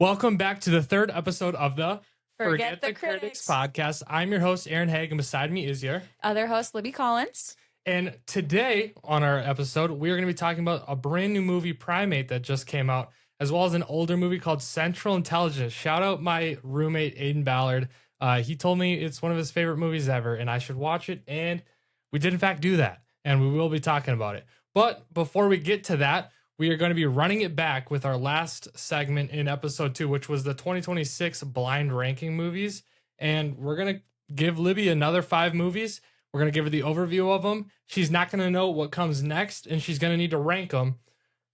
Welcome back to the third episode of the Forget the Critics podcast. I'm your host, Aaron Haig, and beside me is your other host, Libby Collins. And today on our episode, we are going to be talking about a brand new movie, Primate, that just came out, as well as an older movie called Central Intelligence. Shout out my roommate, Aiden Ballard. He told me it's one of his favorite movies ever, and I should watch it. And we did, in fact, do that, and we will be talking about it. But before we get to that, we are going to be running it back with our last segment in episode 2, which was the 2026 blind ranking movies. And we're going to give Libby another 5 movies. We're going to give her the overview of them. She's not going to know what comes next, and she's going to need to rank them.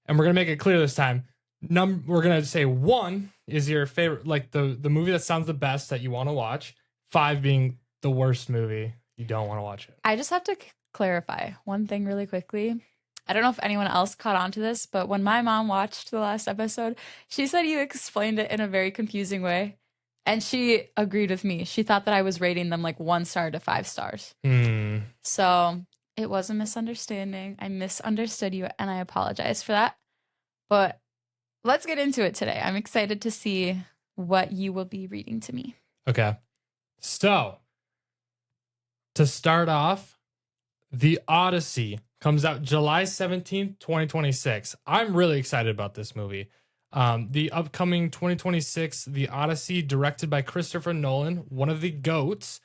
And we're going to make it clear this time. We're going to say 1 is your favorite, like the movie that sounds the best that you want to watch. 5 being the worst movie. You don't want to watch it. I just have to clarify one thing really quickly. I don't know if anyone else caught on to this, but when my mom watched the last episode, she said you explained it in a very confusing way. And she agreed with me. She thought that I was rating them like 1 star to 5 stars. So it was a misunderstanding. I misunderstood you, and I apologize for that. But let's get into it today. I'm excited to see what you will be reading to me. Okay. So, to start off, The Odyssey comes out July 17th, 2026. I'm really excited about this movie. The upcoming 2026 The Odyssey, directed by Christopher Nolan, one of the GOATs,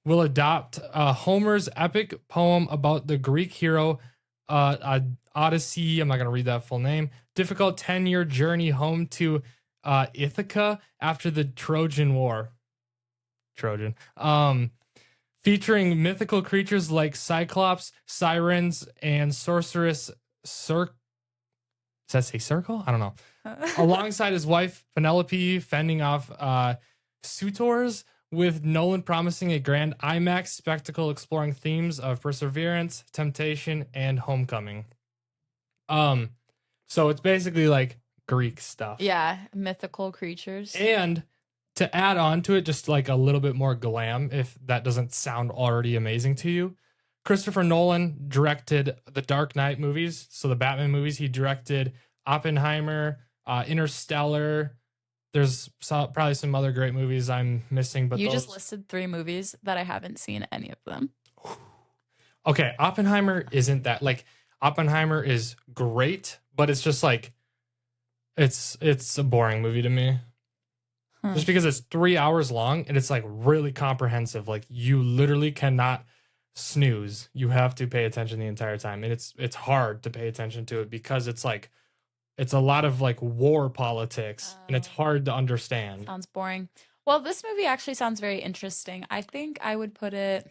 will adopt Homer's epic poem about the Greek hero Odyssey. I'm not going to read that full name. Difficult 10-year journey home to Ithaca after the Trojan War. Featuring mythical creatures like Cyclops, Sirens, and Sorceress Does that say Circle? I don't know. Alongside his wife, Penelope, fending off suitors, with Nolan promising a grand IMAX spectacle exploring themes of perseverance, temptation, and homecoming. So it's basically like Greek stuff. Yeah, mythical creatures. And to add on to it, just like a little bit more glam, if that doesn't sound already amazing to you, Christopher Nolan directed the Dark Knight movies, so the Batman movies. He directed Oppenheimer, Interstellar. There's probably some other great movies I'm missing, but you just listed 3 movies that I haven't seen any of them. Okay, Oppenheimer isn't that, like, Oppenheimer is great, but it's just like it's a boring movie to me. Just because it's 3 hours long and it's like really comprehensive. Like, you literally cannot snooze. You have to pay attention the entire time. And it's hard to pay attention to it because it's like, it's a lot of like war politics and it's hard to understand. Sounds boring. Well, this movie actually sounds very interesting. I think I would put it,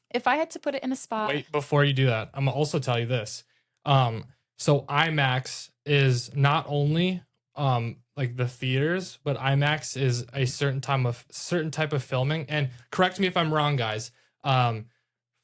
if I had to put it in a spot. Wait, before you do that, I'm gonna also tell you this. So IMAX is not only like the theaters, but IMAX is a certain type of filming. And correct me if I'm wrong, guys.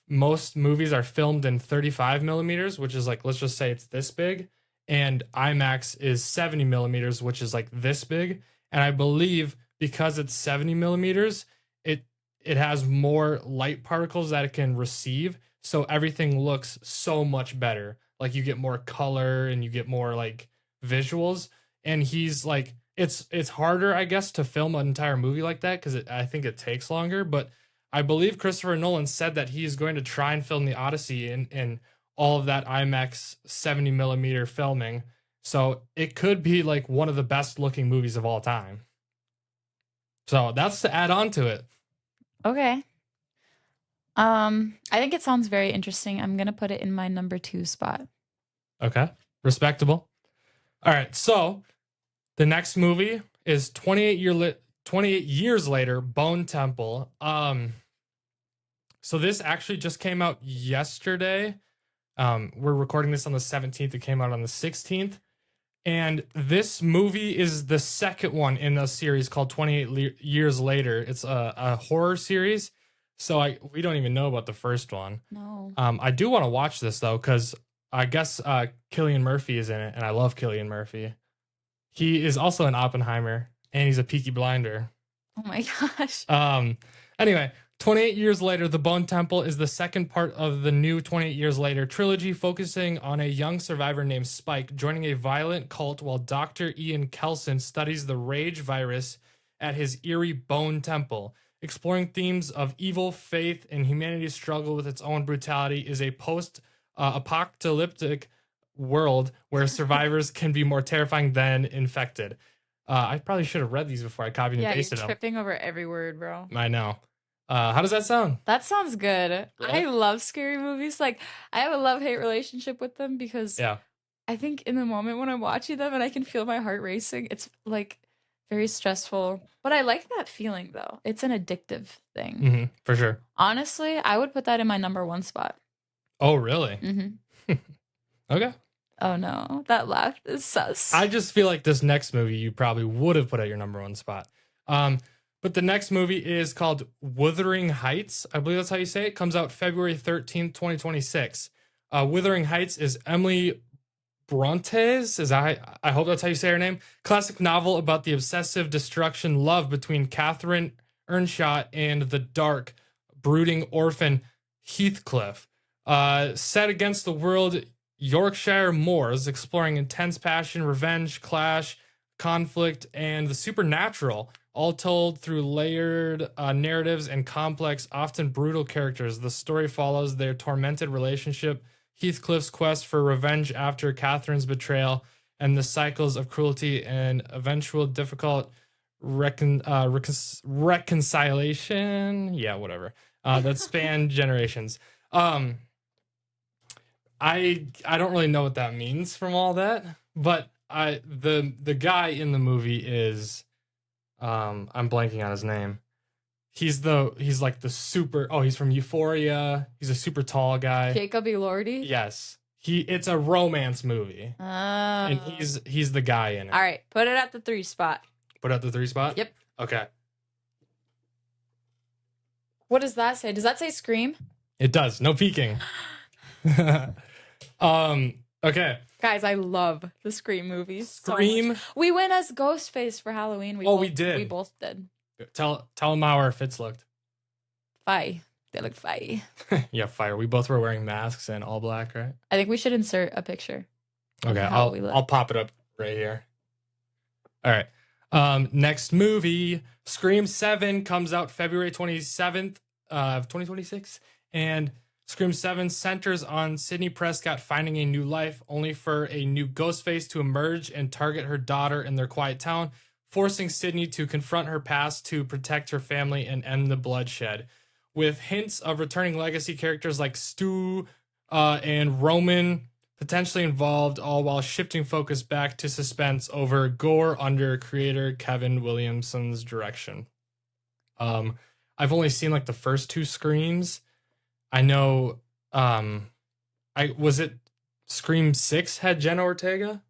Most movies are filmed in 35 millimeters, which is like, let's just say it's this big, and IMAX is 70 millimeters, which is like this big. And I believe because it's 70 millimeters, it has more light particles that it can receive, so everything looks so much better. Like, you get more color and you get more like visuals. And he's like, it's harder, I guess, to film an entire movie like that because I think it takes longer. But I believe Christopher Nolan said that he's going to try and film the Odyssey in all of that IMAX 70 millimeter filming. So it could be like one of the best looking movies of all time. So that's to add on to it. Okay. I think it sounds very interesting. I'm gonna put it in my number 2 spot. Okay, respectable. All right, so the next movie is 28 years later, Bone Temple. So this actually just came out yesterday. We're recording this on the 17th. It came out on the 16th. And this movie is the second one in a series called 28 Years Later. It's a horror series. So we don't even know about the first one. No. I do want to watch this, though, because I guess Cillian Murphy is in it, and I love Cillian Murphy. He is also in Oppenheimer, and he's a Peaky Blinder. Oh my gosh. Anyway, 28 Years Later, The Bone Temple is the second part of the new 28 Years Later trilogy, focusing on a young survivor named Spike joining a violent cult while Dr. Ian Kelson studies the rage virus at his eerie Bone Temple. Exploring themes of evil, faith, and humanity's struggle with its own brutality is a post-apocalyptic world where survivors can be more terrifying than infected. I probably should have read these before I copied and Yeah, pasted you're them. tripping over every word, bro. I know. How does that sound? That sounds good. Really? I love scary movies. Like, I have a love-hate relationship with them because Yeah. I think in the moment when I'm watching them and I can feel my heart racing, it's like very stressful. But I like that feeling though. It's an addictive thing. For sure. Honestly, I would put that in my number 1 spot. Oh, really? Okay. Oh no, that laugh is sus. I just feel like this next movie you probably would have put at your number 1 spot. But the next movie is called Wuthering Heights. I believe that's how you say it. Comes out February 13th, 2026. Wuthering Heights is Emily Bronte's. I hope that's how you say her name. Classic novel about the obsessive destruction love between Catherine Earnshaw and the dark, brooding orphan Heathcliff. Set against the world Yorkshire moors, exploring intense passion, revenge, clash, conflict, and the supernatural, all told through layered narratives and complex, often brutal characters. The story follows their tormented relationship, Heathcliff's quest for revenge after Catherine's betrayal, and the cycles of cruelty and eventual difficult reconciliation. Yeah, whatever. That span generations. I don't really know what that means from all that, but the guy in the movie is I'm blanking on his name. He's like the super. Oh, he's from Euphoria. He's a super tall guy. Jacob Elordi? Yes. It's a romance movie. And he's the guy in it. All right, put it at the 3 spot. Put it at the 3 spot? Yep. Okay. What does that say? Does that say Scream? It does. No peeking. Okay. Guys, I love the Scream movies. Scream. So we went as Ghostface for Halloween. We did. We both did. Tell them how our fits looked. Fire. They look fire. Yeah, fire. We both were wearing masks and all black, right? I think we should insert a picture. Okay, I'll pop it up right here. All right. Next movie, Scream 7 comes out February 27th of 2026, and Scream 7 centers on Sidney Prescott finding a new life, only for a new Ghostface to emerge and target her daughter in their quiet town, forcing Sidney to confront her past to protect her family and end the bloodshed. With hints of returning legacy characters like Stu and Roman potentially involved, all while shifting focus back to suspense over gore under creator Kevin Williamson's direction. I've only seen like the first 2 Screams. I know, was it Scream 6 had Jenna Ortega?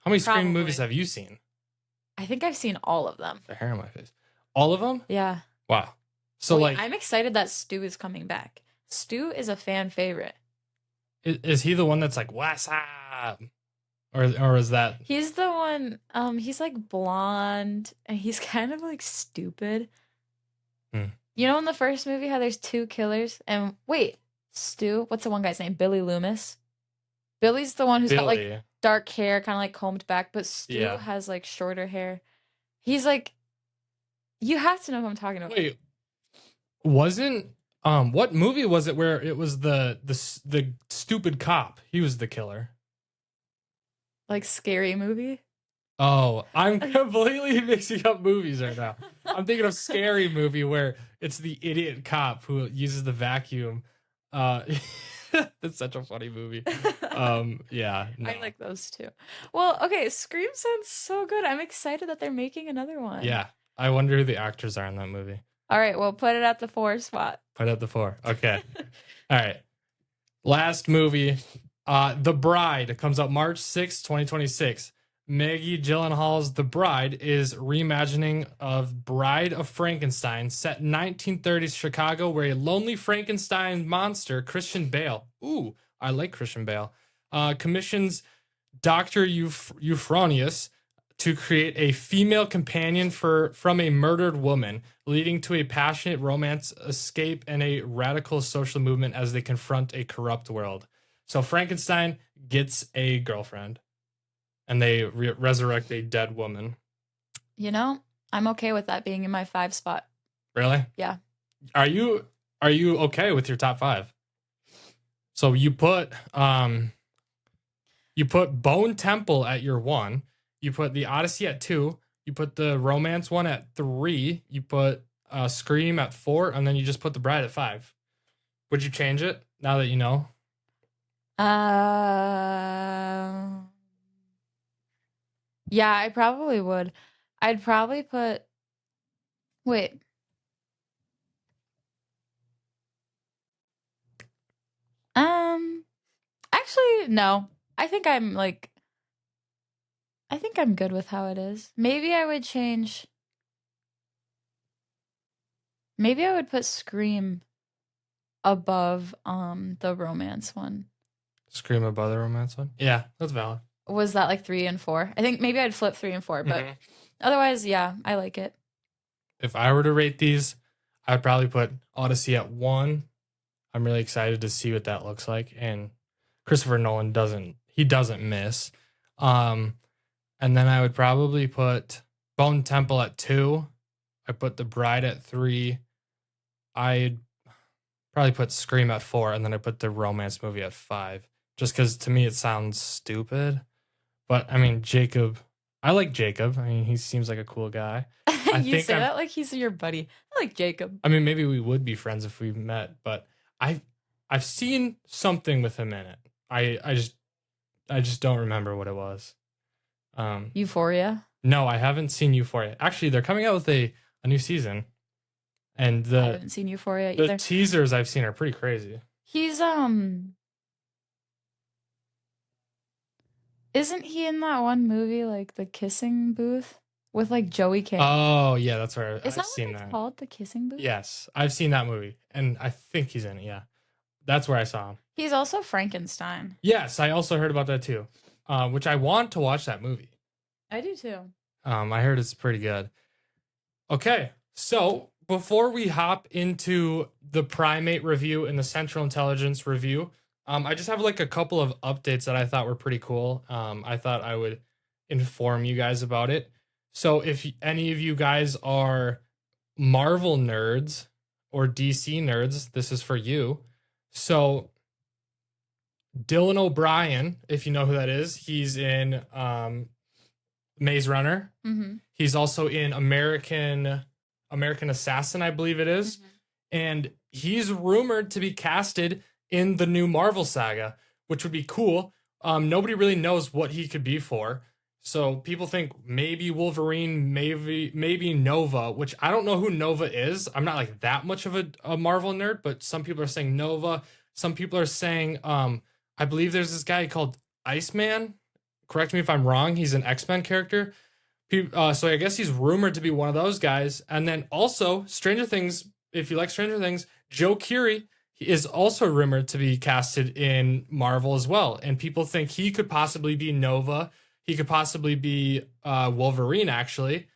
How many Probably. Scream movies have you seen? I think I've seen all of them. The hair on my face. All of them? Yeah. Wow. So I'm excited that Stu is coming back. Stu is a fan favorite. Is he the one that's like, what's up? Or is that? He's the one, he's like blonde and he's kind of like stupid. You know in the first movie how there's 2 killers? And wait, Stu, what's the one guy's name? Billy Loomis? Billy's the one who's got like dark hair, kind of like combed back, but Stu has like shorter hair. He's like, you have to know who I'm talking about. Wait, wasn't what movie was it where it was the stupid cop? He was the killer. Like Scary Movie? Oh, I'm completely mixing up movies right now. I'm thinking of Scary Movie where it's the idiot cop who uses the vacuum. That's such a funny movie. Yeah. No. I like those too. Well, okay, Scream sounds so good. I'm excited that they're making another one. Yeah. I wonder who the actors are in that movie. All right, well, put it at the 4 spot. Put it at the 4. Okay. All right. Last movie, The Bride, comes out March 6, 2026. Maggie Gyllenhaal's The Bride is reimagining of Bride of Frankenstein, set in 1930s Chicago, where a lonely Frankenstein monster, Christian Bale, ooh, I like Christian Bale, commissions Dr. Euphronius to create a female companion from a murdered woman, leading to a passionate romance, escape, and a radical social movement as they confront a corrupt world. So Frankenstein gets a girlfriend, and they resurrect a dead woman. You know, I'm okay with that being in my 5 spot. Really? Yeah. Are you okay with your top 5? So you put Bone Temple at your 1. You put the Odyssey at 2. You put the romance one at 3. You put Scream at 4, and then you just put The Bride at 5. Would you change it now that you know? Yeah, I probably would. I'd probably put. Wait. Actually, no. I think I'm good with how it is. Maybe I would change. Maybe I would put Scream above the romance one. Scream above the romance one? Yeah, that's valid. Was that like 3 and 4? I think maybe I'd flip 3 and 4, but otherwise, yeah, I like it. If I were to rate these, I'd probably put Odyssey at 1. I'm really excited to see what that looks like, and Christopher Nolan doesn't miss. And then I would probably put Bone Temple at 2. I put The Bride at 3. I'd probably put Scream at 4, and then I put the romance movie at 5. Just because to me it sounds stupid. But I mean, Jacob, I like Jacob. I mean, he seems like a cool guy. You say that like he's your buddy. I like Jacob. I mean, maybe we would be friends if we met, but I've seen something with him in it. I just don't remember what it was. Euphoria? No, I haven't seen Euphoria. Actually, they're coming out with a new season. And I haven't seen Euphoria either. The teasers I've seen are pretty crazy. He's isn't he in that one movie like The Kissing Booth with like Joey King? Oh, yeah, that's where I've seen that. It's called The Kissing Booth? Yes, I've seen that movie and I think he's in it, yeah. That's where I saw him. He's also Frankenstein. Yes, I also heard about that too. Which I want to watch that movie. I do too. I heard it's pretty good. Okay, so before we hop into the Primate review and the Central Intelligence review, I just have like a couple of updates that I thought were pretty cool. I thought I would inform you guys about it. So if any of you guys are Marvel nerds or DC nerds, this is for you. So Dylan O'Brien, if you know who that is, he's in Maze Runner. Mm-hmm. He's also in American Assassin, I believe it is. Mm-hmm. And he's rumored to be casted in the new Marvel saga, which would be cool. Nobody really knows what he could be for. So people think maybe Wolverine, maybe Nova, which I don't know who Nova is. I'm not like that much of a Marvel nerd, but some people are saying Nova. Some people are saying, I believe there's this guy called Iceman. Correct me if I'm wrong. He's an X-Men character. So I guess he's rumored to be one of those guys. And then also Stranger Things, if you like Stranger Things, Joe Keery is also rumored to be casted in Marvel as well. And people think he could possibly be Nova. He could possibly be Wolverine, actually.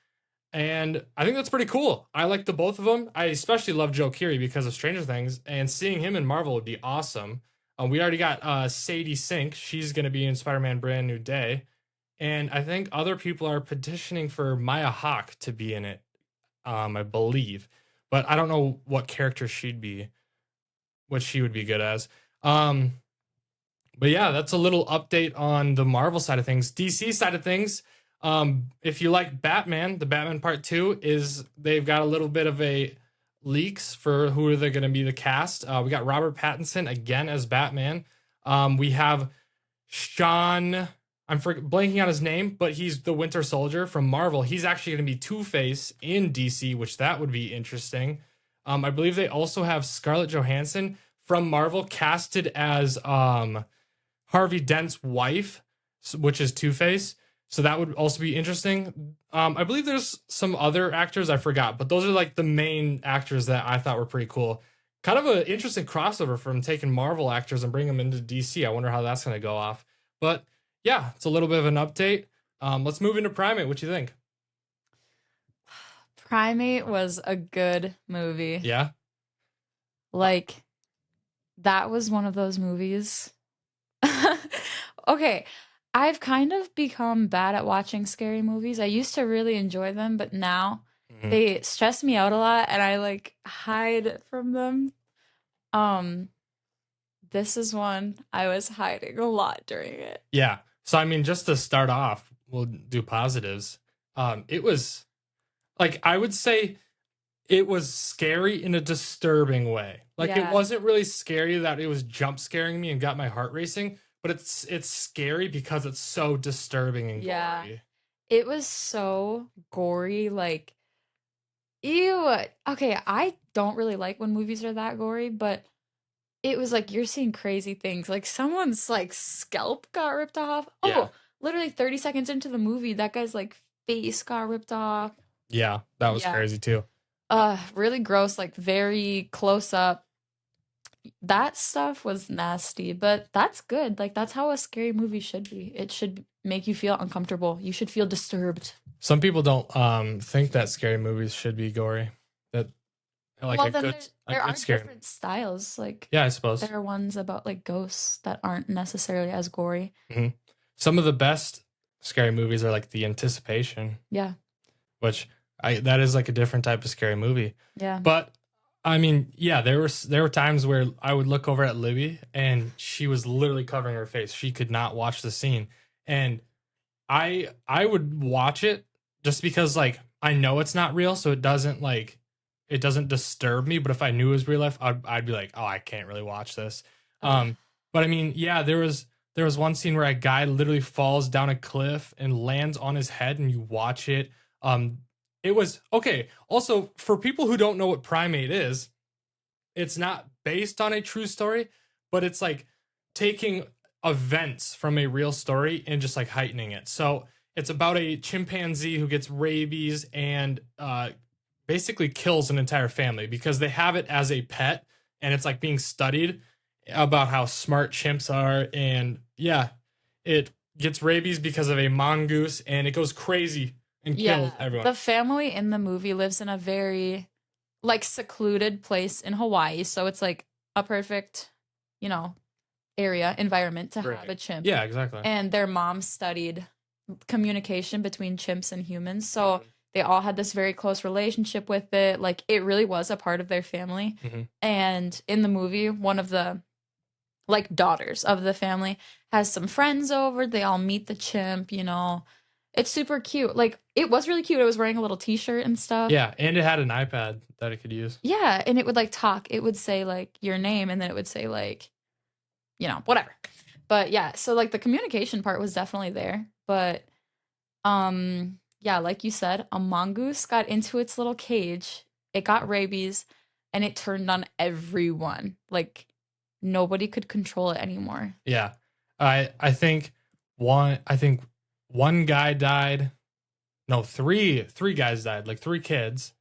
And I think that's pretty cool. I like the both of them. I especially love Joe Keery because of Stranger Things. And seeing him in Marvel would be awesome. We already got Sadie Sink. She's going to be in Spider-Man Brand New Day. And I think other people are petitioning for Maya Hawke to be in it, I believe. But I don't know what character she'd be, what she would be good as. But yeah, that's a little update on the Marvel side of things. DC side of things, if you like Batman, the Batman Part 2 is, they've got a little bit of a leaks for who they're going to be the cast. We got Robert Pattinson again as Batman. We have Sean, I'm blanking on his name, but he's the Winter Soldier from Marvel. He's actually going to be Two-Face in DC, which that would be interesting. I believe they also have Scarlett Johansson from Marvel casted as Harvey Dent's wife, which is Two-Face. So that would also be interesting. I believe there's some other actors I forgot, but those are like the main actors that I thought were pretty cool. Kind of an interesting crossover from taking Marvel actors and bringing them into DC. I wonder how that's going to go off. But yeah, it's a little bit of an update. Let's move into Primate. What you think? Primate was a good movie. Yeah. Like, that was one of those movies. Okay, I've kind of become bad at watching scary movies. I used to really enjoy them, but now Mhm. they stress me out a lot and I like hide from them. Um, this is one I was hiding a lot during it. Yeah. So I mean, just to start off, we'll do positives. It was like I would say it was scary in a disturbing way. Like it Yeah. wasn't really scary that it was jump scaring me and got my heart racing, but it's scary because it's so disturbing and Yeah. gory. It was so gory, like ew. Okay, I don't really like when movies are that gory, but it was like you're seeing crazy things. Like someone's like scalp got ripped off. Yeah. Oh, literally 30 seconds into the movie, that guy's like face got ripped off. Yeah, that was Yeah. crazy too. Really gross, like very close up. That stuff was nasty, but that's good. Like that's how a scary movie should be. It should make you feel uncomfortable. You should feel disturbed. Some people don't think that scary movies should be gory. That like Well, then a there good are scary. different styles. Like Yeah, I suppose. there are ones about like ghosts that aren't necessarily as gory. Hmm. Some of the best scary movies are like The Anticipation, Yeah. which I that is like a different type of scary movie. Yeah. But I mean, yeah, there were times where I would look over at Libby and she was literally covering her face. She could not watch the scene, and I would watch it just because like I know it's not real, so it doesn't disturb me. But if I knew it was real life, I'd be like, oh, I can't really watch this. Ugh. But I mean, yeah, there was one scene where a guy literally falls down a cliff and lands on his head, and you watch it. Um, it was okay. Also, for people who don't know what Primate is, it's not based on a true story, but it's like taking events from a real story and just like heightening it. So it's about a chimpanzee who gets rabies and basically kills an entire family because they have it as a pet, and it's like being studied about how smart chimps are. And yeah, it gets rabies because of a mongoose, and it goes crazy and kills Yeah. everyone. The family in the movie lives in a very like secluded place in Hawaii, so it's like a perfect, you know, area environment to have Right. a chimp. Yeah, exactly. And their mom studied communication between chimps and humans. So Mhm. they all had this very close relationship with it. Like it really was a part of their family. Mhm. And in the movie, one of the like daughters of the family has some friends over. They all meet the chimp, you know. It's super cute. Like it was really cute. It was wearing a little t-shirt and stuff. Yeah, and it had an iPad that it could use. Yeah, and it would like talk. It would say like your name and then it would say like, you know, whatever. But yeah, so like the communication part was definitely there. But yeah, like you said, a mongoose got into its little cage. It got rabies and it turned on everyone. Like nobody could control it anymore. Yeah. I think one guy died. No, three guys died, like three kids.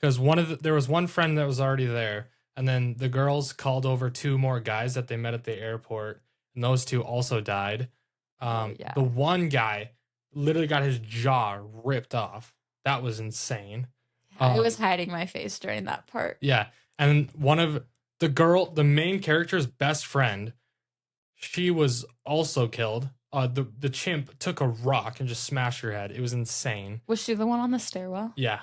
Because there was one friend that was already there, and then the girls called over two more guys that they met at the airport, and those two also died. Oh yeah. The one guy literally got his jaw ripped off. That was insane. I was hiding my face during that part. Yeah, and one of the main character's best friend, she was also killed. The chimp took a rock and just smashed her head. It was insane. Was she the one on the stairwell? Yeah.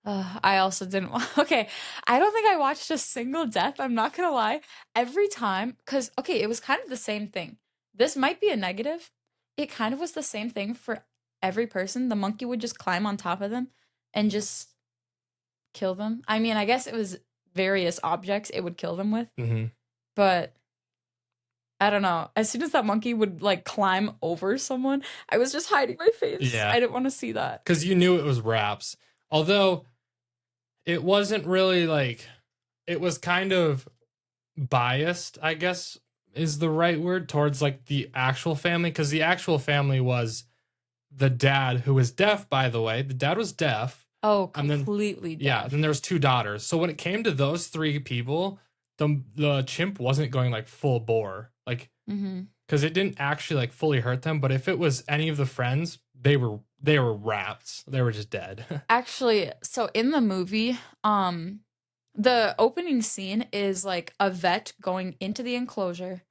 I also didn't. Okay, I don't think I watched a single death. I'm not gonna lie. Every time, because okay, it was kind of the same thing. This might be a negative. It kind of was the same thing for every person. The monkey would just climb on top of them and just kill them. I mean, I guess it was various objects it would kill them with, Mm-hmm. but I don't know. As soon as that monkey would like climb over someone, I was just hiding my face. Yeah. I didn't want to see that. Because you knew it was Raps. Although it wasn't really like, it was kind of biased, I guess is the right word, towards like the actual family. Because the actual family was the dad, who was deaf, by the way. The dad was deaf. Oh, And then- completely deaf. Yeah. Then there was two daughters. So when it came to those three people, the chimp wasn't going like full bore. Like, Mm-hmm. because it didn't actually like fully hurt them. But if it was any of the friends, they were wrapped. They were just dead. Actually, so in the movie, the opening scene is like a vet going into the enclosure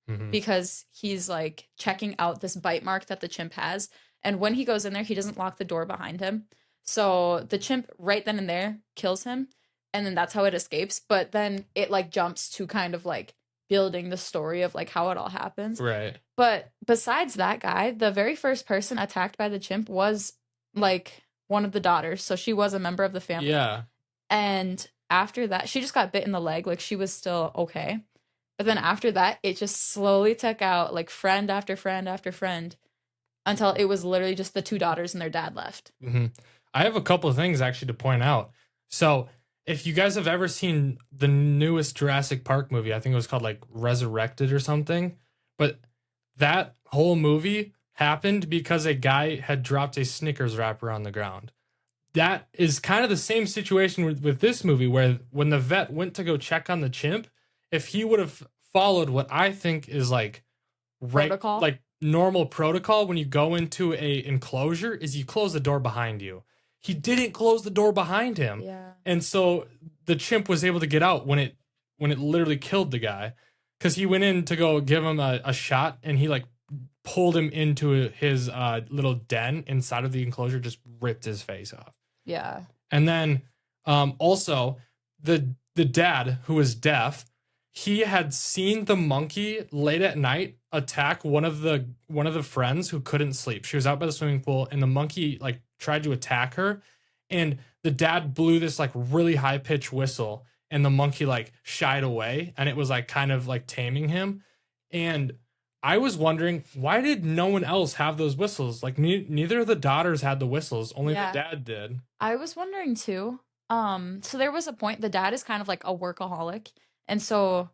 Mhm. because he's like checking out this bite mark that the chimp has. And when he goes in there, he doesn't lock the door behind him. So the chimp right then and there kills him. And then that's how it escapes. But then it like jumps to kind of like building the story of like how it all happens. Right. But besides that guy, the very first person attacked by the chimp was like one of the daughters. So she was a member of the family. Yeah. And after that, she just got bit in the leg. Like she was still okay. But then after that, it just slowly took out like friend after friend after friend until it was literally just the two daughters and their dad left. Hmm. I have a couple of things actually to point out. So, if you guys have ever seen the newest Jurassic Park movie, I think it was called like Resurrected or something, but that whole movie happened because a guy had dropped a Snickers wrapper on the ground. That is kind of the same situation with this movie, where when the vet went to go check on the chimp, if he would have followed what I think is like Protocol? like normal protocol when you go into a enclosure, is you close the door behind you. He didn't close the door behind him, Yeah. and so the chimp was able to get out when it literally killed the guy, because he went in to go give him a shot, and he like pulled him into his little den inside of the enclosure, just ripped his face off. Yeah. And then also the dad, who was deaf, he had seen the monkey late at night attack one of the friends who couldn't sleep. She was out by the swimming pool, and the monkey like tried to attack her, and the dad blew this like really high pitched whistle, and the monkey like shied away, and it was like kind of like taming him. And I was wondering, why did no one else have those whistles? Like neither of the daughters had the whistles, only Yeah. the dad did. I was wondering too. So there was a point, the dad is kind of like a workaholic. And so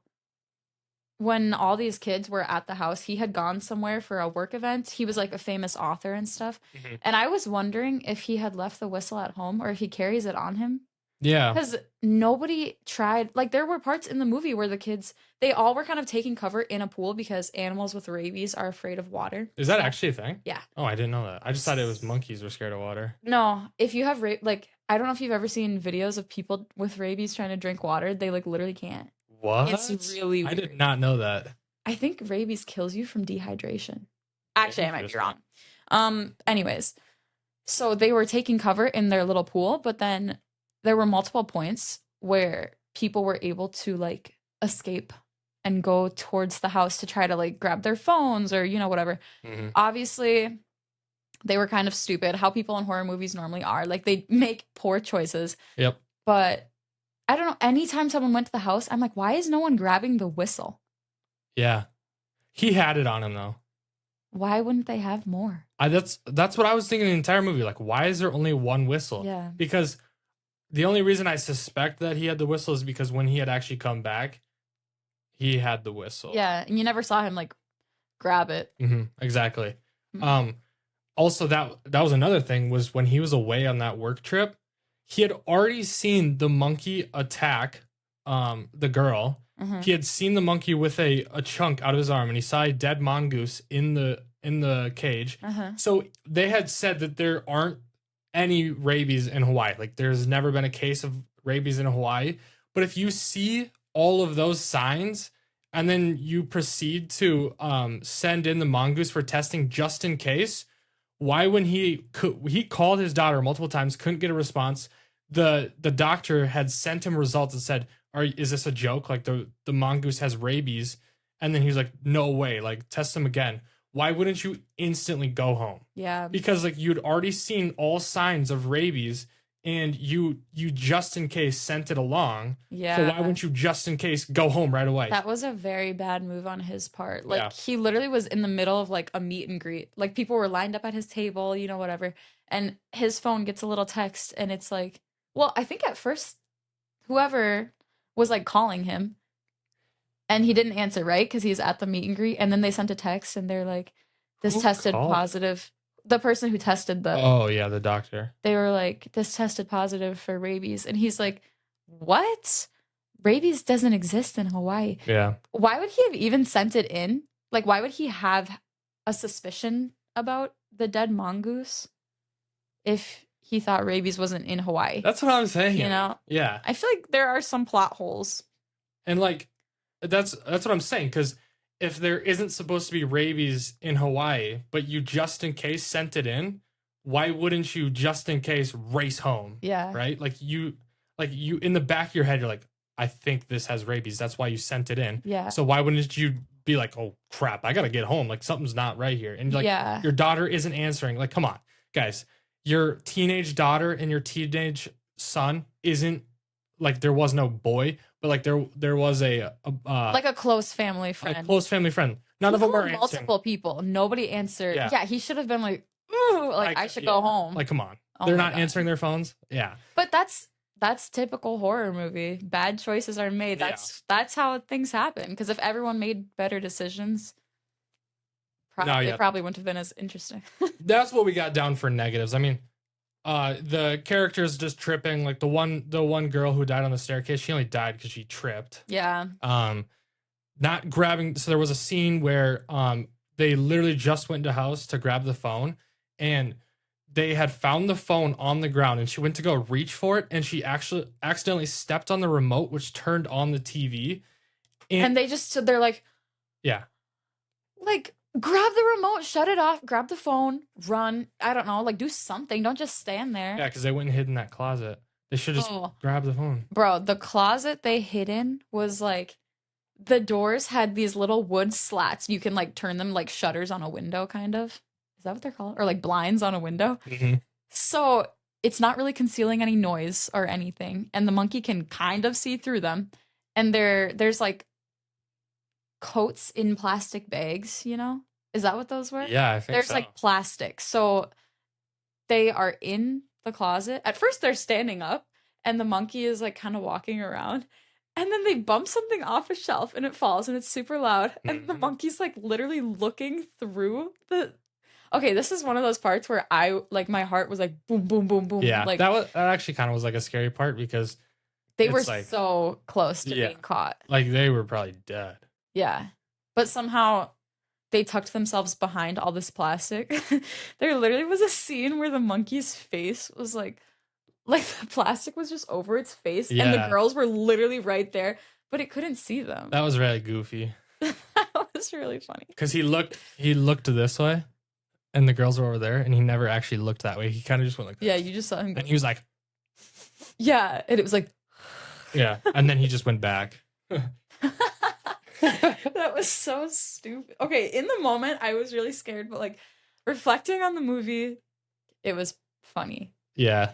when all these kids were at the house, he had gone somewhere for a work event. He was like a famous author and stuff. Mm-hmm. And I was wondering if he had left the whistle at home or if he carries it on him. Yeah. Because nobody tried, like there were parts in the movie where the kids, they all were kind of taking cover in a pool because animals with rabies are afraid of water. Is that actually a thing? Yeah. Oh, I didn't know that. I just thought it was monkeys were scared of water. No, if you have like, I don't know if you've ever seen videos of people with rabies trying to drink water. They like literally can't. What? It's really weird. I did not know that. I think rabies kills you from dehydration. Actually, I might be wrong. Anyways, so they were taking cover in their little pool, but then there were multiple points where people were able to like escape and go towards the house to try to like grab their phones or, whatever. Mm-hmm. Obviously, they were kind of stupid, how people in horror movies normally are. Like they make poor choices. Yep. But I don't know. Anytime someone went to the house, I'm like, why is no one grabbing the whistle? Yeah. He had it on him though. Why wouldn't they have more? That's what I was thinking the entire movie. Like, why is there only one whistle? Yeah. Because the only reason I suspect that he had the whistle is because when he had actually come back, he had the whistle. Yeah, and you never saw him like grab it. Mm-hmm. Exactly. Mm-hmm. Also, that was another thing, was when he was away on that work trip, he had already seen the monkey attack the girl. Mm-hmm. He had seen the monkey with a chunk out of his arm, and he saw a dead mongoose in the cage. Uh-huh. So they had said that there aren't any rabies in Hawaii. Like there's never been a case of rabies in Hawaii. But if you see all of those signs and then you proceed to send in the mongoose for testing just in case, why, when he called his daughter multiple times, couldn't get a response. The doctor had sent him results and said, is this a joke? Like the mongoose has rabies. And then he was like, no way, like test him again. Why wouldn't you instantly go home? Yeah. Because like you'd already seen all signs of rabies and you just in case sent it along. Yeah. So why wouldn't you just in case go home right away? That was a very bad move on his part. Like Yeah. he literally was in the middle of like a meet and greet. Like people were lined up at his table, whatever. And his phone gets a little text and it's like, well, I think at first whoever was like calling him and he didn't answer, right? Because he's at the meet and greet. And then they sent a text and they're like, this Who tested called? positive. The person who tested Oh yeah, the doctor. they were like, this tested positive for rabies. And he's like, what? Rabies doesn't exist in Hawaii. Yeah. Why would he have even sent it in? Like, why would he have a suspicion about the dead mongoose if he thought rabies wasn't in Hawaii. That's what I'm saying. You know? Yeah. I feel like there are some plot holes. And like that's what I'm saying, because if there isn't supposed to be rabies in Hawaii, but you just in case sent it in, why wouldn't you just in case race home? Yeah. Right? Like you in the back of your head, you're like, I think this has rabies. That's why you sent it in. Yeah. So why wouldn't you be like, oh crap, I gotta get home. Like something's not right here. And like your daughter isn't answering. Like, come on, guys. Your teenage daughter and your teenage son isn't like, there was no boy, but like there was like a close family friend. A close family friend. None of them are answering. Multiple people. Nobody answered. Yeah, he should have been like, ooh, like I should go home. Like, come on. They're not answering their phones. Yeah. But that's typical horror movie. Bad choices are made. That's how things happen. Because if everyone made better decisions, they probably wouldn't have been as interesting. That's what we got down for negatives. I mean, the characters just tripping. Like the one girl who died on the staircase, she only died because she tripped. Yeah. Not grabbing. So there was a scene where they literally just went to house to grab the phone, and they had found the phone on the ground, and she went to go reach for it, and she actually accidentally stepped on the remote, which turned on the TV. And they just stood there like, yeah, like, grab the remote, shut it off, grab the phone, run. I don't know, like, do something. Don't just stand there. Yeah, because they went and hid in that closet. They should just grab the phone. Bro, the closet they hid in was like, the doors had these little wood slats. You can like turn them like shutters on a window, kind of. Is that what they're called? Or like blinds on a window? Mm-hmm. So it's not really concealing any noise or anything. And the monkey can kind of see through them. And there's like coats in plastic bags, you know? Is that what those were? Yeah, I think there's like plastic. So they are in the closet. At first they're standing up and the monkey is like kind of walking around. And then they bump something off a shelf and it falls and it's super loud. And the monkey's like literally looking through the... Okay, this is one of those parts where I, like, my heart was like boom, boom, boom, boom. Yeah, like, that actually kind of was like a scary part because they were like, so close to being caught. Like they were probably dead. Yeah. But somehow they tucked themselves behind all this plastic. There literally was a scene where the monkey's face was like the plastic was just over its face and the girls were literally right there, but it couldn't see them. That was really goofy. That was really funny. Because he looked this way and the girls were over there and he never actually looked that way. He kind of just went like this. Yeah, you just saw him go. And he was like... Yeah, and it was like... Yeah, and then he just went back. That was so stupid. Okay, in the moment, I was really scared, but like reflecting on the movie, it was funny. Yeah.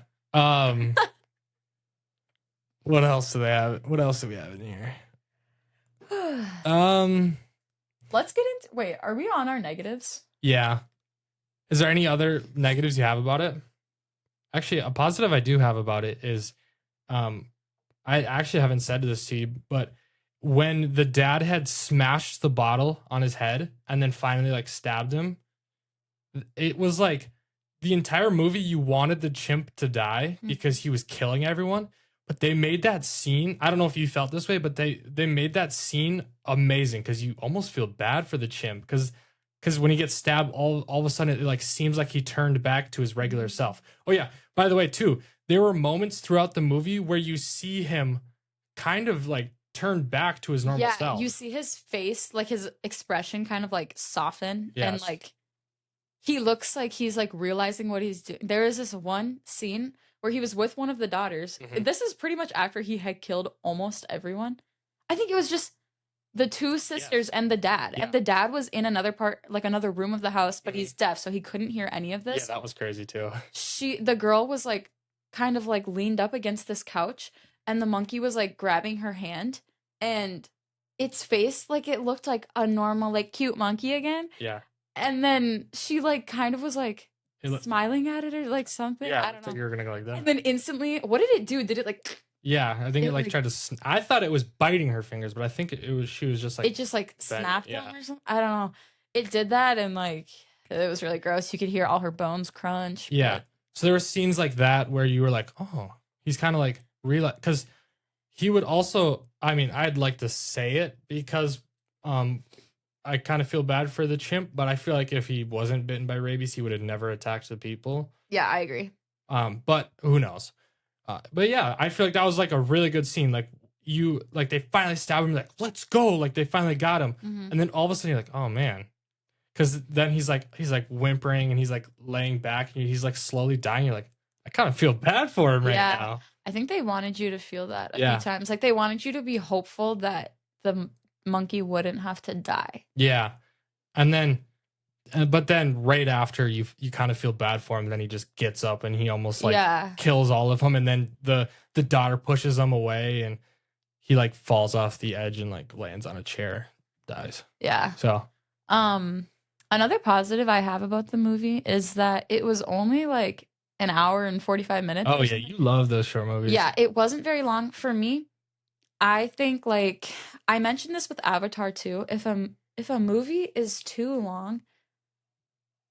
What else do they have? What else do we have in here? Let's get into... Wait, are we on our negatives? Yeah. Is there any other negatives you have about it? Actually, a positive I do have about it is, I actually haven't said this to you, but when the dad had smashed the bottle on his head and then finally like stabbed him, it was like the entire movie you wanted the chimp to die because he was killing everyone. But they made that scene, I don't know if you felt this way, but they made that scene amazing because you almost feel bad for the chimp because when he gets stabbed, all of a sudden it like seems like he turned back to his regular self. Oh yeah, by the way too, there were moments throughout the movie where you see him kind of like turn back to his normal self. You see his face, like his expression kind of like soften and like he looks like he's like realizing what he's doing. There is this one scene where he was with one of the daughters. This is pretty much after he had killed almost everyone. I think it was just the two sisters and the dad. And the dad was in another part, like another room of the house, but he's deaf, so he couldn't hear any of this. Yeah, that was crazy too. The girl was like kind of like leaned up against this couch and the monkey was like grabbing her hand and its face, like it looked like a normal, like cute monkey again. Yeah. And then she like kind of was like smiling at it or like something. Yeah, I don't know. You were gonna go like that. And then instantly, what did it do? Did it like... Yeah, I think it like tried to... I thought it was biting her fingers, but I think she was just like... It just like snapped them or something? I don't know. It did that and like, it was really gross. You could hear all her bones crunch. Yeah. So there were scenes like that where you were like, oh, he's kind of like... Because he would also... I mean, I'd like to say it because I kind of feel bad for the chimp, but I feel like if he wasn't bitten by rabies, he would have never attacked the people. Yeah, I agree. But who knows? But yeah, I feel like that was like a really good scene. Like they finally stab him. Like, let's go. Like they finally got him. And then all of a sudden you're like, oh man. Cause then he's like whimpering and he's like laying back and he's like slowly dying. You're like, I kind of feel bad for him right now. I think they wanted you to feel that a few times. Like they wanted you to be hopeful that the monkey wouldn't have to die. Yeah. And then, but then right after you kind of feel bad for him, then he just gets up and he almost like kills all of them. And then the daughter pushes him away and he like falls off the edge and like lands on a chair, dies. Yeah. So, another positive I have about the movie is that it was only like an hour and 45 minutes. Oh yeah. You love those short movies. Yeah. It wasn't very long for me. I think like I mentioned this with Avatar too. If a movie is too long,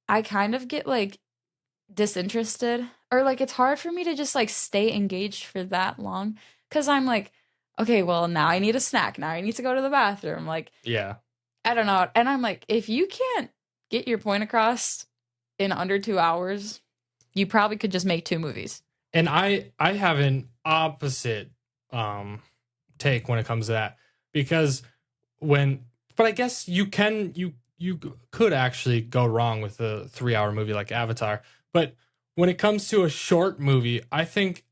I kind of get like disinterested or like it's hard for me to just like stay engaged for that long because I'm like, okay, well now I need a snack. Now I need to go to the bathroom. Like, yeah, I don't know. And I'm like, if you can't get your point across in under 2 hours, you probably could just make 2 movies. And I have an opposite take when it comes to that because but I guess you could actually go wrong with a 3-hour movie like Avatar. But when it comes to a short movie, I think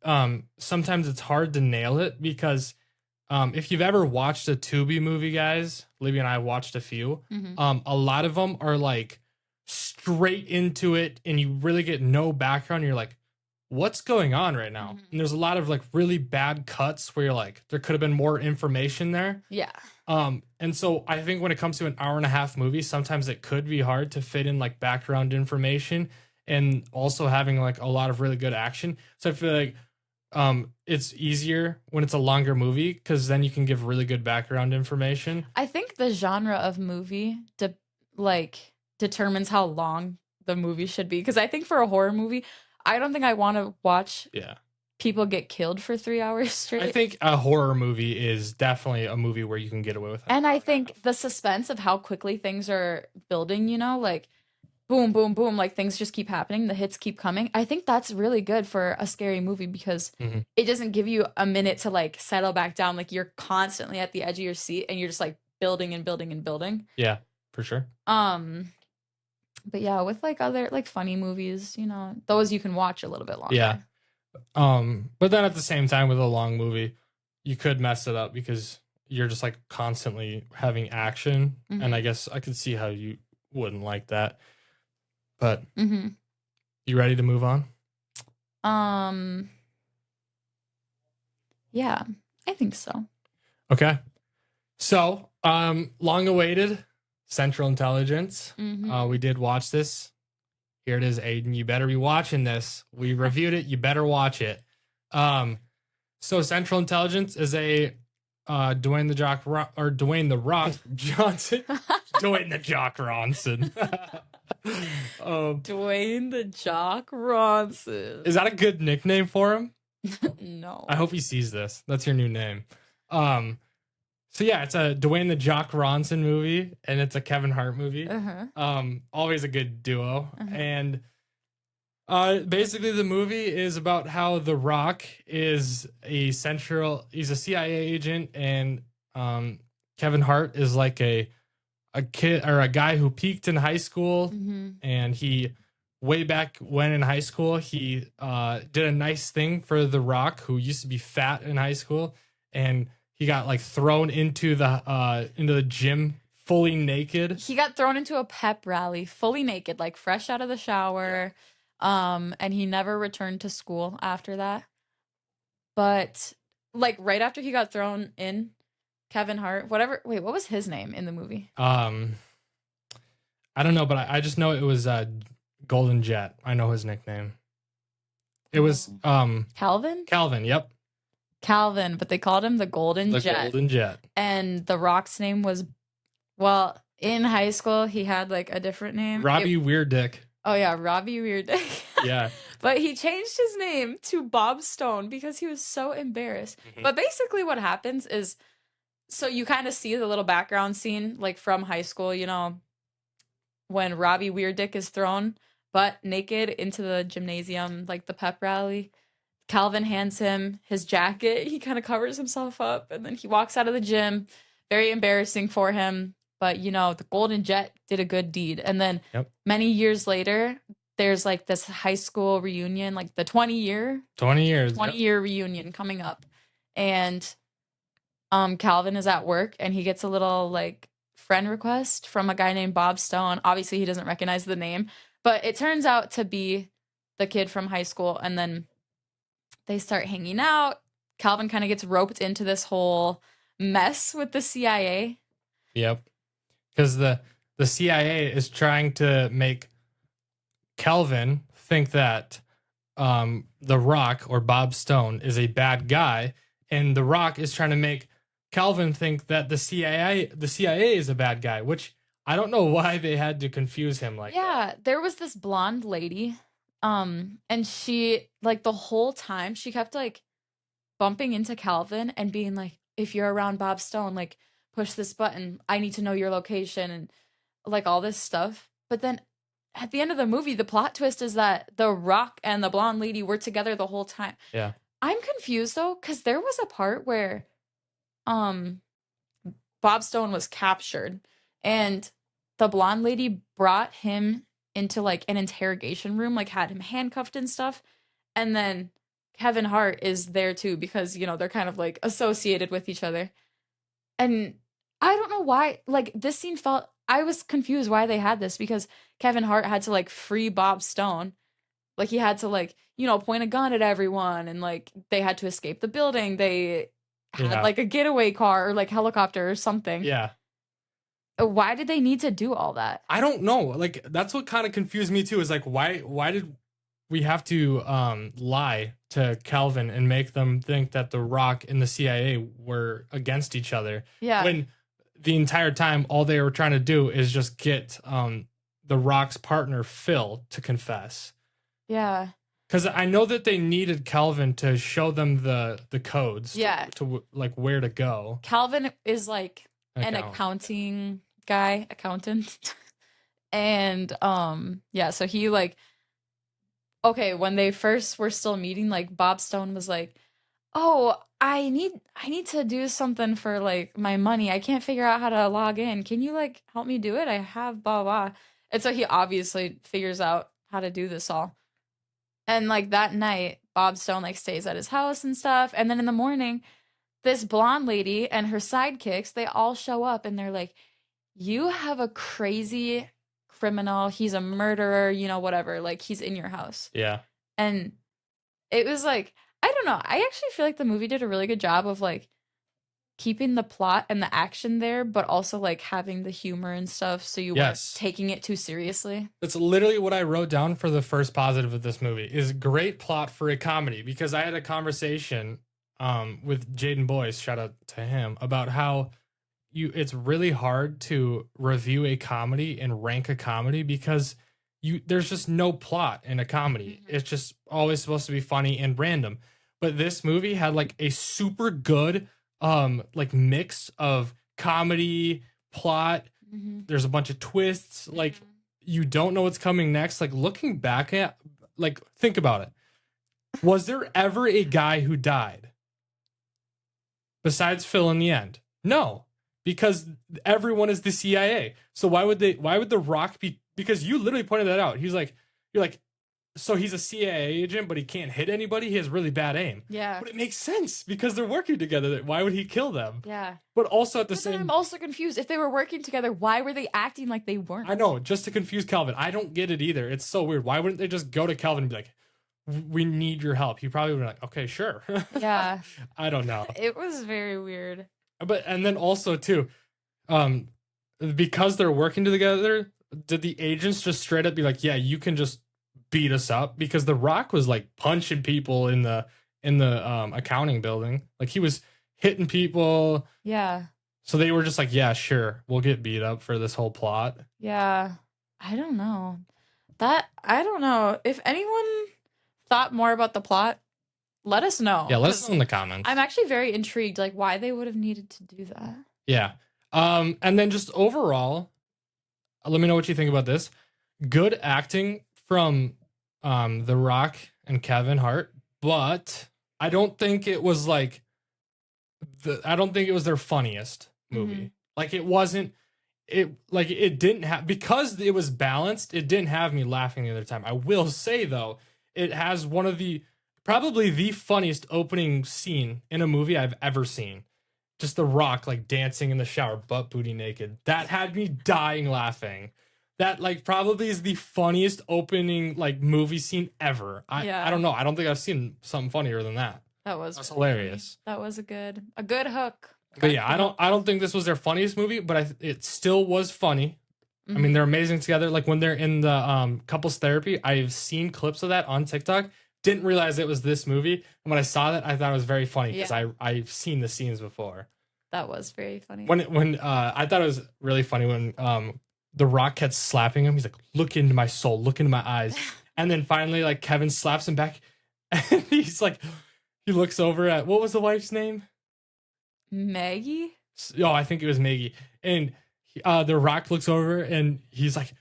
sometimes it's hard to nail it because if you've ever watched a Tubi movie, guys, Libby and I watched a few. A lot of them are like straight into it, and you really get no background. You're like, what's going on right now? And there's a lot of like really bad cuts where you're like, there could have been more information there. Yeah. And so I think when it comes to an hour and a half movie, sometimes it could be hard to fit in like background information and also having like a lot of really good action. So I feel like it's easier when it's a longer movie because then you can give really good background information. I think the genre of movie determines how long the movie should be. Because I think for a horror movie, I don't think I want to watch people get killed for 3 hours straight. I think a horror movie is definitely a movie where you can get away with it. And I think the suspense of how quickly things are building, you know, like boom, boom, boom, like things just keep happening. The hits keep coming. I think that's really good for a scary movie because it doesn't give you a minute to like settle back down. Like you're constantly at the edge of your seat and you're just like building and building and building. Yeah, for sure. But yeah, with like other like funny movies, you know, those you can watch a little bit longer. Yeah. But then at the same time with a long movie, you could mess it up because you're just like constantly having action. And I guess I could see how you wouldn't like that. But you ready to move on? Yeah, I think so. Okay. So, long awaited Central Intelligence. We did watch this. Here it is, Aiden. You better be watching this. We reviewed it. You better watch it. So Central Intelligence is a Dwayne the Rock Johnson. Dwayne the Jock Ronson. Dwayne the Jock Ronson. Is that a good nickname for him? No. I hope he sees this. That's your new name. So yeah, it's a Dwayne the Jock Ronson movie, and it's a Kevin Hart movie. Always a good duo. And basically the movie is about how The Rock is he's a CIA agent, and Kevin Hart is like a kid or a guy who peaked in high school, and he way back when in high school he did a nice thing for The Rock, who used to be fat in high school, and he got like thrown into the gym fully naked. He got thrown into a pep rally fully naked, like fresh out of the shower. And he never returned to school after that. But like right after he got thrown in, Kevin Hart, what was his name in the movie? I don't know, but I just know it was Golden Jet. I know his nickname. It was Calvin? Calvin, yep. Calvin, but they called him the Golden Jet. The Golden Jet. And The Rock's name was, well, in high school he had like a different name. Robbie Weirdick. Oh yeah, Robbie Weirdick. Yeah. But he changed his name to Bob Stone because he was so embarrassed. But basically what happens is So you kind of see the little background scene, like from high school, when Robbie Weirdick is thrown butt naked into the gymnasium, like the pep rally. Calvin hands him his jacket. He kind of covers himself up and then he walks out of the gym. Very embarrassing for him. But, the Golden Jet did a good deed. And then Yep. many years later, there's like this high school reunion, like the 20 year 20 years. 20 year reunion coming up. And Calvin is at work and he gets a little like friend request from a guy named Bob Stone. Obviously, he doesn't recognize the name, but it turns out to be the kid from high school. And then they start hanging out. Calvin kind of gets roped into this whole mess with the CIA. Yep. Because the CIA is trying to make Calvin think that The Rock or Bob Stone is a bad guy, and The Rock is trying to make Calvin think that the CIA is a bad guy, which I don't know why they had to confuse him like that. Yeah, there was this blonde lady, and she like the whole time she kept like bumping into Calvin and being like, if you're around Bob Stone, like push this button. I need to know your location and like all this stuff. But then at the end of the movie, the plot twist is that The Rock and the blonde lady were together the whole time. Yeah. I'm confused though, because there was a part where Bob Stone was captured and the blonde lady brought him into like an interrogation room, like had him handcuffed and stuff. And then Kevin Hart is there too because, they're kind of like associated with each other. And I don't know why, like this scene I was confused why they had this because Kevin Hart had to like free Bob Stone. Like he had to like, point a gun at everyone and like they had to escape the building. They had like a getaway car or like helicopter or something. Yeah. Why did they need to do all that? I don't know. Like that's what kind of confused me too. Is like why did we have to lie to Calvin and make them think that The Rock and the CIA were against each other? Yeah. When the entire time all they were trying to do is just get The Rock's partner Phil to confess. Yeah. Because I know that they needed Calvin to show them the codes. Yeah. To like where to go. Calvin is like an accountant. And yeah, so he like okay, when they first were still meeting, like Bob Stone was like, "Oh, I need to do something for like my money. I can't figure out how to log in. Can you like help me do it? I have blah blah." And so he obviously figures out how to do this all. And like that night, Bob Stone like stays at his house and stuff. And then in the morning, this blonde lady and her sidekicks, they all show up and they're like, "You have a crazy criminal. He's a murderer, whatever. Like he's in your house." Yeah. And it was like, I don't know. I actually feel like the movie did a really good job of like keeping the plot and the action there, but also like having the humor and stuff. So you weren't taking it too seriously. That's literally what I wrote down for the first positive of this movie is great plot for a comedy, because I had a conversation with Jaden Boyce, shout out to him, about how it's really hard to review a comedy and rank a comedy because there's just no plot in a comedy. Mm-hmm. It's just always supposed to be funny and random. But this movie had like a super good like mix of comedy, plot. Mm-hmm. There's a bunch of twists. Mm-hmm. Like you don't know what's coming next. Like looking back at, like, think about it. Was there ever a guy who died besides Phil in the end? No, because everyone is the CIA. So why would The Rock be? Because you literally pointed that out. You're like, so he's a CIA agent, but he can't hit anybody. He has really bad aim. Yeah. But it makes sense because they're working together. Why would he kill them? Yeah. But also at the same... I'm also confused. If they were working together, why were they acting like they weren't? I know, just to confuse Calvin. I don't get it either. It's so weird. Why wouldn't they just go to Calvin and be like, "We need your help"? He probably would be like, "Okay, sure." Yeah. I don't know. It was very weird. And then also too, because they're working together, did the agents just straight up be like, "Yeah, you can just beat us up"? Because The Rock was like punching people in the accounting building. Like he was hitting people. Yeah. So they were just like, "Yeah, sure. We'll get beat up for this whole plot." Yeah. I don't know. I don't know. If anyone thought more about the plot, Let us know. Yeah, let us know in the comments. I'm actually very intrigued, like why they would have needed to do that. Yeah. And then just overall, let me know what you think about this. Good acting from The Rock and Kevin Hart, but I don't think it was like I don't think it was their funniest movie. Mm-hmm. Like it wasn't it didn't have, because it was balanced, it didn't have me laughing the other time. I will say though, it has one of the probably the funniest opening scene in a movie I've ever seen. Just The Rock like dancing in the shower, butt booty naked. That had me dying laughing. That like probably is the funniest opening like movie scene ever. I don't know. I don't think I've seen something funnier than that. That's really hilarious. Funny. That was a good hook. But yeah, I don't think this was their funniest movie, but it still was funny. Mm-hmm. I mean, they're amazing together. Like when they're in the couples therapy, I've seen clips of that on TikTok. Didn't realize it was this movie, and when I saw that, I thought it was very funny because I've seen the scenes before. That was very funny. When I thought it was really funny when The Rock kept slapping him. He's like, "Look into my soul, look into my eyes," and then finally, like Kevin slaps him back, and he's like, he looks over at, what was the wife's name? Maggie? Oh, I think it was Maggie. And The Rock looks over and he's like,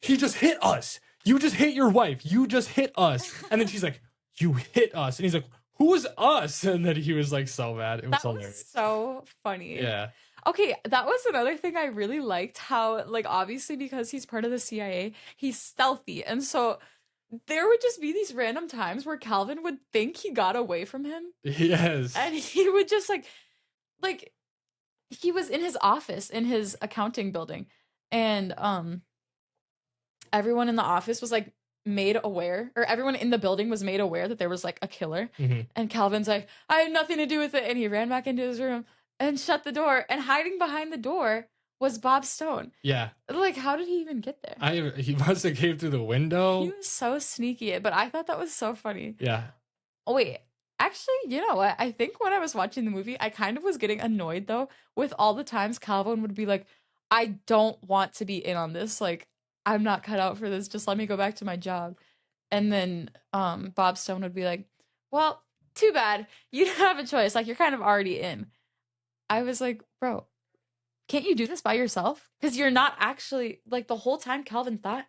he just hit us. You just hit your wife. You just hit us. And then she's like, you hit us. And he's like, who was us? And then he was like so bad. It was hilarious. Was so funny. Yeah. Okay, that was another thing I really liked, how like obviously because he's part of the CIA, he's stealthy. And so there would just be these random times where Calvin would think he got away from him. Yes. And he would just like he was in his office in his accounting building, and everyone in the office was like made aware, or everyone in the building was made aware that there was like a killer. Mm-hmm. And Calvin's like, I had nothing to do with it, and he ran back into his room and shut the door, and hiding behind the door was Bob Stone. Yeah. Like, how did he even get there? He must have came through the window. He was so sneaky, but I thought that was so funny. Yeah. Oh, wait. Actually, you know what? I think when I was watching the movie, I kind of was getting annoyed, though, with all the times Calvin would be like, I don't want to be in on this. Like, I'm not cut out for this. Just let me go back to my job. And then Bob Stone would be like, well, too bad. You don't have a choice. Like, you're kind of already in. I was like, bro, can't you do this by yourself? Because you're not actually, like, the whole time Calvin thought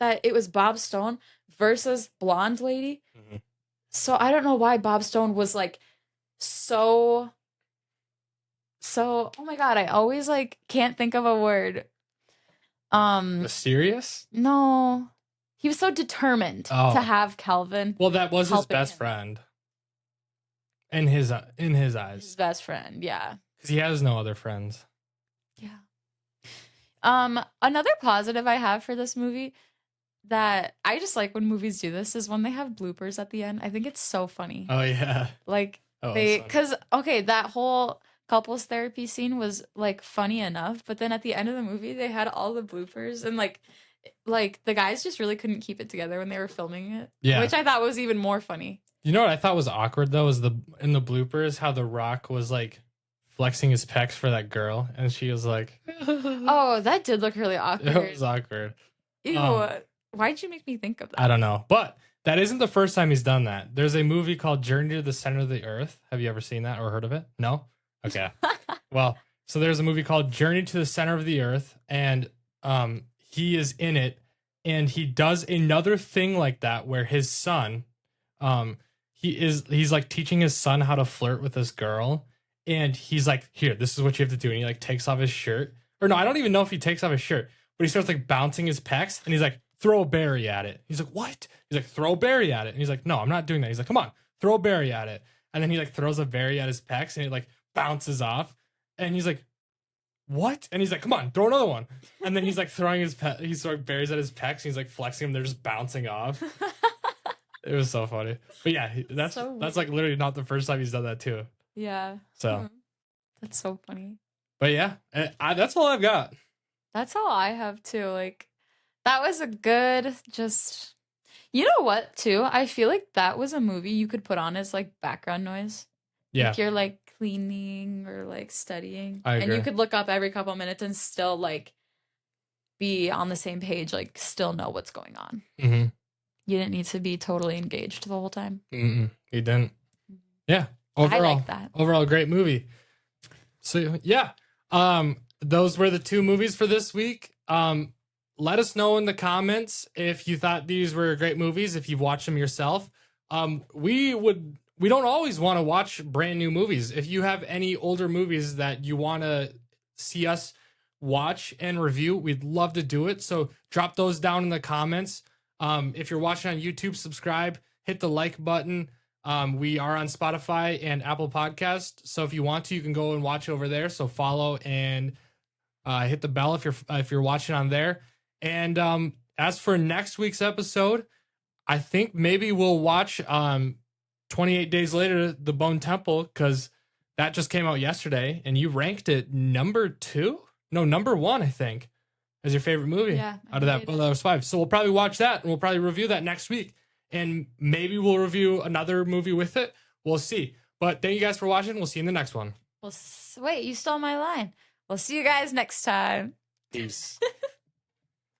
that it was Bob Stone versus blonde lady. Mm-hmm. So I don't know why Bob Stone was like so oh my god, I always like can't think of a word. Mysterious? No. He was so determined to have Calvin. Well, that was his best friend. In his eyes. His best friend, yeah. Because he has no other friends. Yeah. Another positive I have for this movie that I just like when movies do this is when they have bloopers at the end. I think it's so funny. Oh yeah. Like because that whole couples therapy scene was like funny enough, but then at the end of the movie they had all the bloopers, and like the guys just really couldn't keep it together when they were filming it. Yeah. Which I thought was even more funny. You know what I thought was awkward though, was in the bloopers how The Rock was like flexing his pecs for that girl, and she was like oh, that did look really awkward. It was awkward. Ew. Why'd you make me think of that? I don't know. But that isn't the first time he's done that. There's a movie called Journey to the Center of the Earth. Have you ever seen that or heard of it? No? Okay. Well, so there's a movie called Journey to the Center of the Earth, and he is in it, and he does another thing like that where his son, he's like teaching his son how to flirt with this girl, and he's like, here, this is what you have to do. And he like takes off his shirt. Or no, I don't even know if he takes off his shirt, but he starts like bouncing his pecs, and he's like, throw a berry at it. He's like, what? He's like, throw a berry at it. And he's like, no, I'm not doing that. He's like, come on, throw a berry at it. And then he like throws a berry at his pecs, and it like bounces off. And he's like, what? And he's like, come on, throw another one. And then he's like he's throwing berries at his pecs, and he's like flexing them. They're just bouncing off. It was so funny. But yeah, that's like literally not the first time he's done that too. Yeah. So that's so funny. But yeah, that's all I've got. That's all I have too. Like, that was a good, just, you know what, too? I feel like that was a movie you could put on as, like, background noise. Yeah. Like, you're, like, cleaning or, like, studying. I agree. And you could look up every couple minutes and still, like, be on the same page, like, still know what's going on. Mm-hmm. You didn't need to be totally engaged the whole time. He didn't. Yeah. I like that. Overall, great movie. So yeah, those were the 2 movies for this week. Let us know in the comments if you thought these were great movies, if you've watched them yourself. We don't always want to watch brand new movies. If you have any older movies that you want to see us watch and review, we'd love to do it. So drop those down in the comments. If you're watching on YouTube, subscribe, hit the like button. We are on Spotify and Apple Podcast. So if you want to, you can go and watch over there. So follow and hit the bell if you're watching on there. And as for next week's episode, I think maybe we'll watch 28 Days Later, The Bone Temple, because that just came out yesterday, and you ranked it number 1, I think, as your favorite movie out of that. That was 5. So we'll probably watch that, and we'll probably review that next week. And maybe we'll review another movie with it. We'll see. But thank you guys for watching. We'll see you in the next one. Wait, you stole my line. We'll see you guys next time. Peace.